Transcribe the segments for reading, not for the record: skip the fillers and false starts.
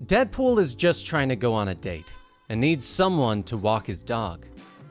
Deadpool is just trying to go on a date and needs someone to walk his dog.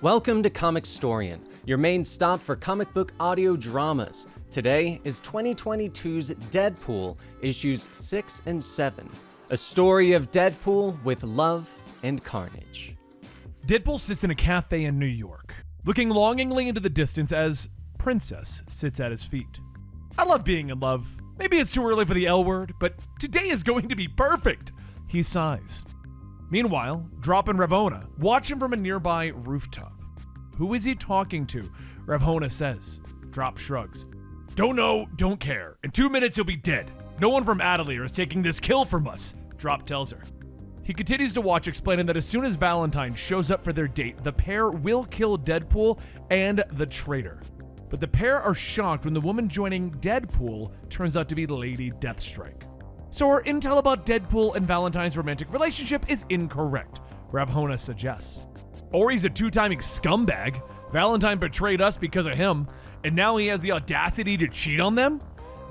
Welcome to Comicstorian, your main stop for comic book audio dramas. Today is 2022's Deadpool, issues 6 and 7, a story of Deadpool with love and carnage. Deadpool sits in a cafe in New York, looking longingly into the distance as Princess sits at his feet. I love being in love. Maybe it's too early for the L word, but today is going to be perfect, he sighs. Meanwhile, Drop and Ravona watch him from a nearby rooftop. Who is he talking to? Ravona says. Drop shrugs. Don't know, don't care. In 2 minutes he'll be dead. No one from Adelaide is taking this kill from us, Drop tells her. He continues to watch, explaining that as soon as Valentine shows up for their date, the pair will kill Deadpool and the traitor. But the pair are shocked when the woman joining Deadpool turns out to be Lady Deathstrike. So our intel about Deadpool and Valentine's romantic relationship is incorrect, Ravona suggests. Or he's a two-timing scumbag. Valentine betrayed us because of him, and now he has the audacity to cheat on them?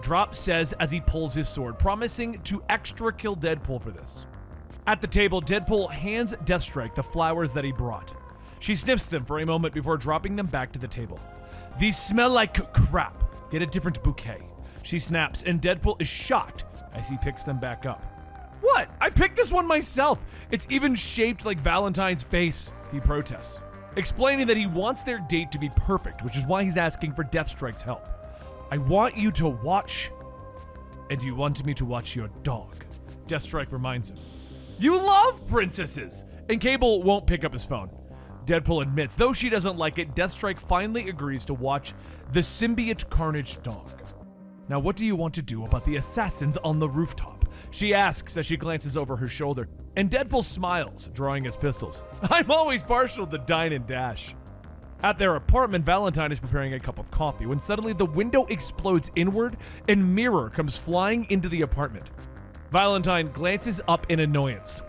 Drop says as he pulls his sword, promising to extra kill Deadpool for this. At the table, Deadpool hands Deathstrike the flowers that he brought. She sniffs them for a moment before dropping them back to the table. These smell like crap. Get a different bouquet. She snaps, and Deadpool is shocked as he picks them back up. What? I picked this one myself. It's even shaped like Valentine's face, he protests, explaining that he wants their date to be perfect, which is why he's asking for Deathstrike's help. I want you to watch, and you wanted me to watch your dog, Deathstrike reminds him. You love princesses! And Cable won't pick up his phone. Deadpool admits, though she doesn't like it, Deathstrike finally agrees to watch the symbiote Carnage dog. Now what do you want to do about the assassins on the rooftop? She asks as she glances over her shoulder, and Deadpool smiles, drawing his pistols. I'm always partial to dine and dash. At their apartment, Valentine is preparing a cup of coffee when suddenly the window explodes inward and Mirror comes flying into the apartment. Valentine glances up in annoyance.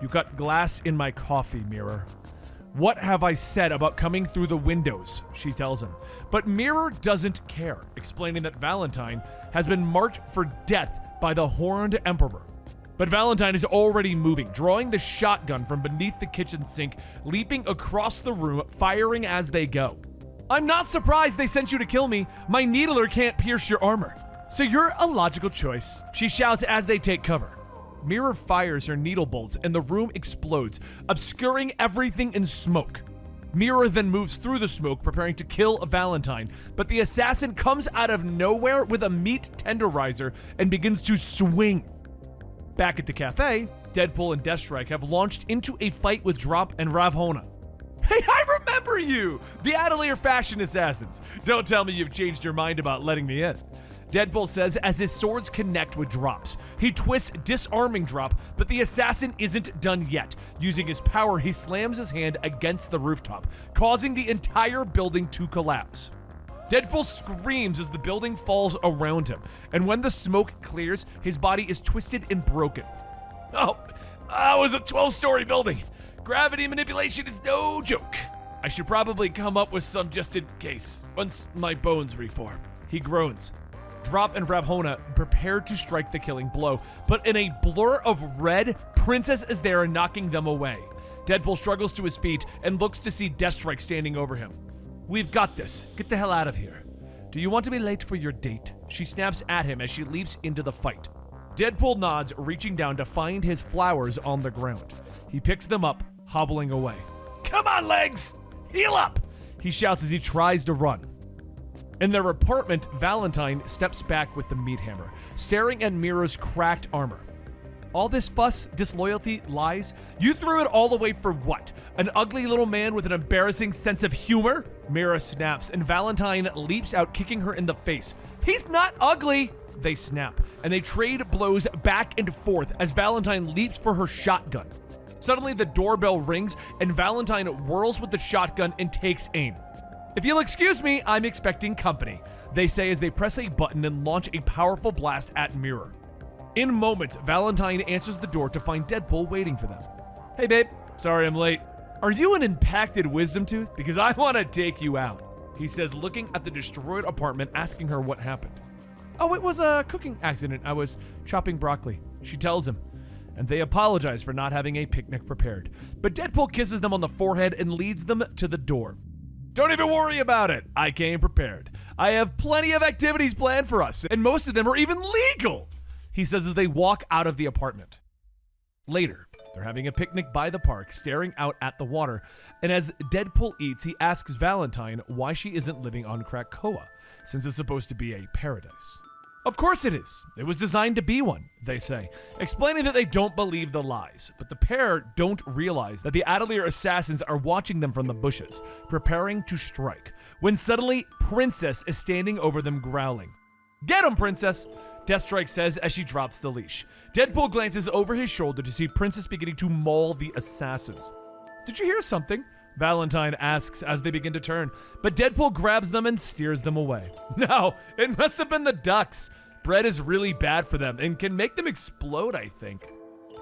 You got glass in my coffee, Mirror. What have I said about coming through the windows? She tells him. But Mirror doesn't care, explaining that Valentine has been marked for death by the Horned Emperor. But Valentine is already moving, drawing the shotgun from beneath the kitchen sink, leaping across the room, firing as they go. I'm not surprised they sent you to kill me. My needler can't pierce your armor. So you're a logical choice, she shouts as they take cover. Mirror fires her needle bolts and the room explodes, obscuring everything in smoke. Mirror then moves through the smoke, preparing to kill Valentine, but the assassin comes out of nowhere with a meat tenderizer and begins to swing. Back at the cafe, Deadpool and Deathstrike have launched into a fight with Drop and Ravona. Hey, I remember you! The Adelaide fashion assassins. Don't tell me you've changed your mind about letting me in. Deadpool says as his swords connect with Drop's. He twists, disarming Drop, but the assassin isn't done yet. Using his power, he slams his hand against the rooftop, causing the entire building to collapse. Deadpool screams as the building falls around him, and when the smoke clears, his body is twisted and broken. Oh, that was a 12-story building. Gravity manipulation is no joke. I should probably come up with some just in case, once my bones reform. He groans. Drop and Ravona prepare to strike the killing blow, but in a blur of red, Princess is there knocking them away. Deadpool struggles to his feet and looks to see Deathstrike standing over him. We've got this. Get the hell out of here. Do you want to be late for your date? She snaps at him as she leaps into the fight. Deadpool nods, reaching down to find his flowers on the ground. He picks them up, hobbling away. Come on, legs! Heal up! He shouts as he tries to run. In their apartment, Valentine steps back with the meat hammer, staring at Mirror's cracked armor. All this fuss, disloyalty, lies? You threw it all away for what? An ugly little man with an embarrassing sense of humor? Mirror snaps, and Valentine leaps out, kicking her in the face. He's not ugly! They snap, and they trade blows back and forth as Valentine leaps for her shotgun. Suddenly, the doorbell rings, and Valentine whirls with the shotgun and takes aim. If you'll excuse me, I'm expecting company, they say as they press a button and launch a powerful blast at Mirror. In moments, Valentine answers the door to find Deadpool waiting for them. Hey babe, sorry I'm late. Are you an impacted wisdom tooth? Because I want to take you out, he says, looking at the destroyed apartment, asking her what happened. Oh, it was a cooking accident. I was chopping broccoli, she tells him. and they apologize for not having a picnic prepared. But Deadpool kisses them on the forehead and leads them to the door. Don't even worry about it. I came prepared. I have plenty of activities planned for us, and most of them are even legal, he says as they walk out of the apartment. Later, they're having a picnic by the park, staring out at the water, and as Deadpool eats, he asks Valentine why she isn't living on Krakoa, since it's supposed to be a paradise. Of course it is. It was designed to be one, they say, explaining that they don't believe the lies. But the pair don't realize that the Atelier assassins are watching them from the bushes, preparing to strike, when suddenly Princess is standing over them growling. "Get him, Princess!" Deathstrike says as she drops the leash. Deadpool glances over his shoulder to see Princess beginning to maul the assassins. "Did you hear something?" Valentine asks as they begin to turn, but Deadpool grabs them and steers them away. No, it must have been the ducks. Bread is really bad for them and can make them explode, I think.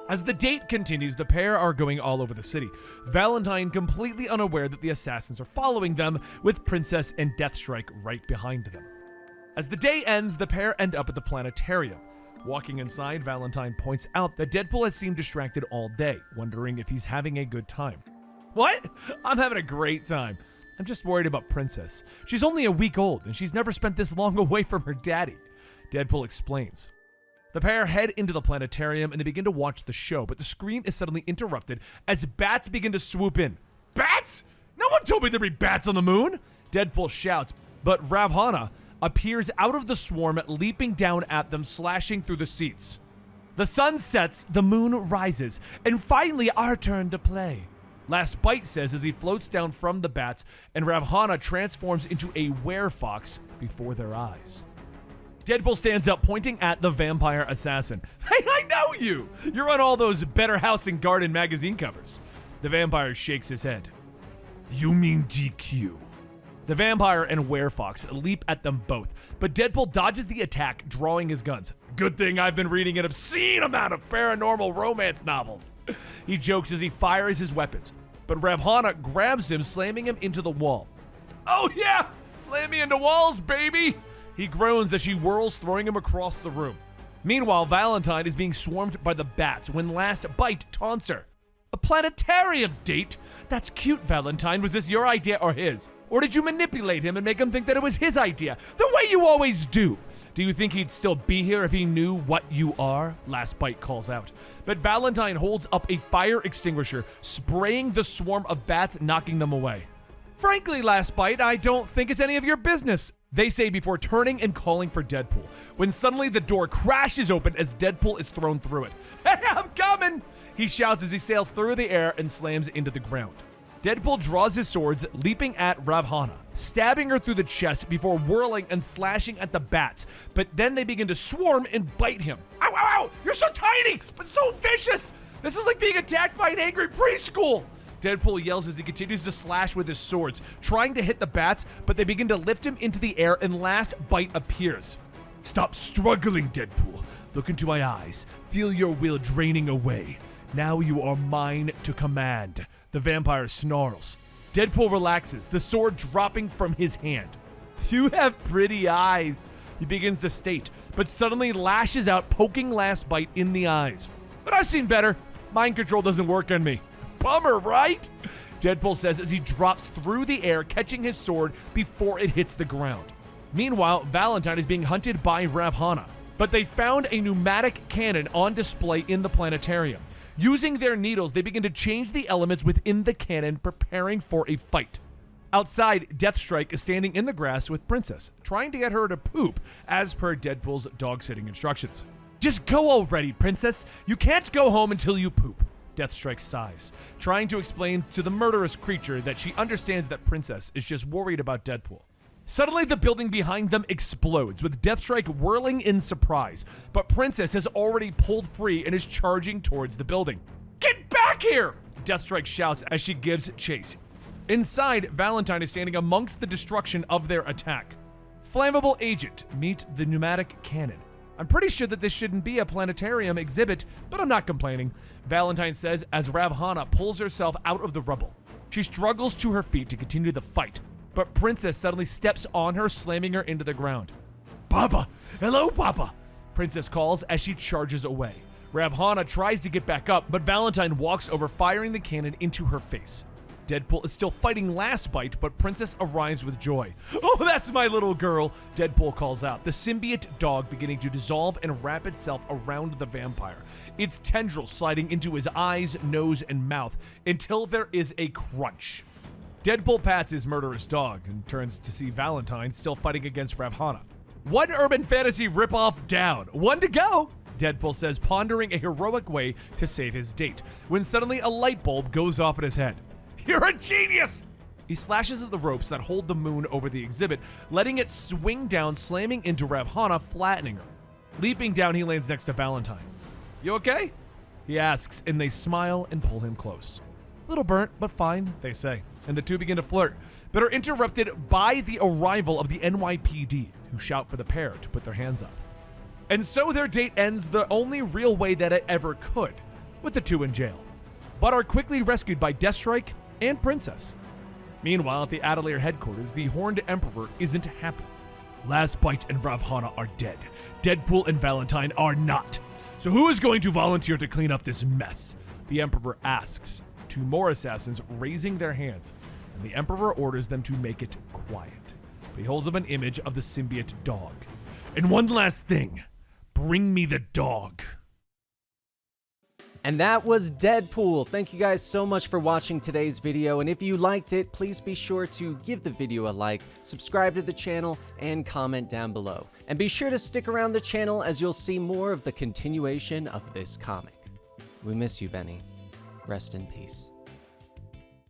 As the date continues, the pair are going all over the city. Valentine completely unaware that the assassins are following them, with Princess and Deathstrike right behind them. As the day ends, the pair end up at the planetarium. Walking inside, Valentine points out that Deadpool has seemed distracted all day, wondering if he's having a good time. "What? I'm having a great time. I'm just worried about Princess. She's only a week old, and she's never spent this long away from her daddy," Deadpool explains. The pair head into the planetarium and they begin to watch the show, but the screen is suddenly interrupted as bats begin to swoop in. "Bats? No one told me there'd be bats on the moon!" Deadpool shouts, but Ravana appears out of the swarm, leaping down at them, slashing through the seats. The sun sets, the moon rises, and finally our turn to play, Last Bite says as he floats down from the bats, and Ravana transforms into a werefox before their eyes. Deadpool stands up, pointing at the vampire assassin. "Hey, I know you! You're on all those Better House and Garden magazine covers." The vampire shakes his head. "You mean GQ." The vampire and werefox leap at them both, but Deadpool dodges the attack, drawing his guns. "Good thing I've been reading an obscene amount of paranormal romance novels," he jokes as he fires his weapons, but Ravana grabs him, slamming him into the wall. "Oh yeah, slam me into walls, baby!" He groans as she whirls, throwing him across the room. Meanwhile, Valentine is being swarmed by the bats when Last Bite taunts her. "A planetarium date? That's cute, Valentine. Was this your idea or his? Or did you manipulate him and make him think that it was his idea, the way you always do? Do you think he'd still be here if he knew what you are?" Last Bite calls out. But Valentine holds up a fire extinguisher, spraying the swarm of bats, knocking them away. "Frankly, Last Bite, I don't think it's any of your business," they say before turning and calling for Deadpool, when suddenly the door crashes open as Deadpool is thrown through it. "Hey, I'm coming!" he shouts as he sails through the air and slams into the ground. Deadpool draws his swords, leaping at Ravana, stabbing her through the chest before whirling and slashing at the bats, but then they begin to swarm and bite him. "Ow, ow, ow! You're so tiny, but so vicious! This is like being attacked by an angry preschool!" Deadpool yells as he continues to slash with his swords, trying to hit the bats, but they begin to lift him into the air and Last Bite appears. "Stop struggling, Deadpool. Look into my eyes. Feel your will draining away. Now you are mine to command." The vampire snarls. Deadpool relaxes, the sword dropping from his hand. "You have pretty eyes," he begins to state, but suddenly lashes out, poking Last Bite in the eyes. "But I've seen better. Mind control doesn't work on me." "Bummer, right?" Deadpool says as he drops through the air, catching his sword before it hits the ground. Meanwhile, Valentine is being hunted by Ravana, but they found a pneumatic cannon on display in the planetarium. Using their needles, they begin to change the elements within the cannon, preparing for a fight. Outside, Deathstrike is standing in the grass with Princess, trying to get her to poop, as per Deadpool's dog-sitting instructions. "Just go already, Princess. You can't go home until you poop." Deathstrike sighs, trying to explain to the murderous creature that she understands that Princess is just worried about Deadpool. Suddenly, the building behind them explodes, with Deathstrike whirling in surprise, but Princess has already pulled free and is charging towards the building. "Get back here!" Deathstrike shouts as she gives chase. Inside, Valentine is standing amongst the destruction of their attack. Flammable agent, meet the pneumatic cannon. "I'm pretty sure that this shouldn't be a planetarium exhibit, but I'm not complaining," Valentine says as Ravana pulls herself out of the rubble. She struggles to her feet to continue the fight, but Princess suddenly steps on her, slamming her into the ground. "Baba! Hello, Baba!" Princess calls as she charges away. Ravhana tries to get back up, but Valentine walks over, firing the cannon into her face. Deadpool is still fighting last bite, but Princess arrives with joy. "Oh, that's my little girl," Deadpool calls out, the symbiote dog beginning to dissolve and wrap itself around the vampire, its tendrils sliding into his eyes, nose, and mouth until there is a crunch. Deadpool pats his murderous dog and turns to see Valentine still fighting against Ravhana. "One urban fantasy ripoff down. One to go," Deadpool says, pondering a heroic way to save his date, when suddenly a light bulb goes off in his head. "You're a genius!" He slashes at the ropes that hold the moon over the exhibit, letting it swing down, slamming into Ravhana, flattening her. Leaping down, he lands next to Valentine. "You okay?" he asks, and they smile and pull him close. "Little burnt, but fine," they say, and the two begin to flirt, but are interrupted by the arrival of the NYPD, who shout for the pair to put their hands up. And so their date ends the only real way that it ever could, with the two in jail, but are quickly rescued by Deathstrike and Princess. Meanwhile, at the Adelaide headquarters, the Horned Emperor isn't happy. Last Bite and Ravhana are dead. Deadpool and Valentine are not. So who is going to volunteer to clean up this mess? The Emperor asks. Two more assassins raising their hands, and the Emperor orders them to make it quiet. But he holds up an image of the symbiote dog. "And one last thing. Bring me the dog." And that was Deadpool. Thank you guys so much for watching today's video, and if you liked it, please be sure to give the video a like, subscribe to the channel, and comment down below. And be sure to stick around the channel as you'll see more of the continuation of this comic. We miss you, Benny. Rest in peace.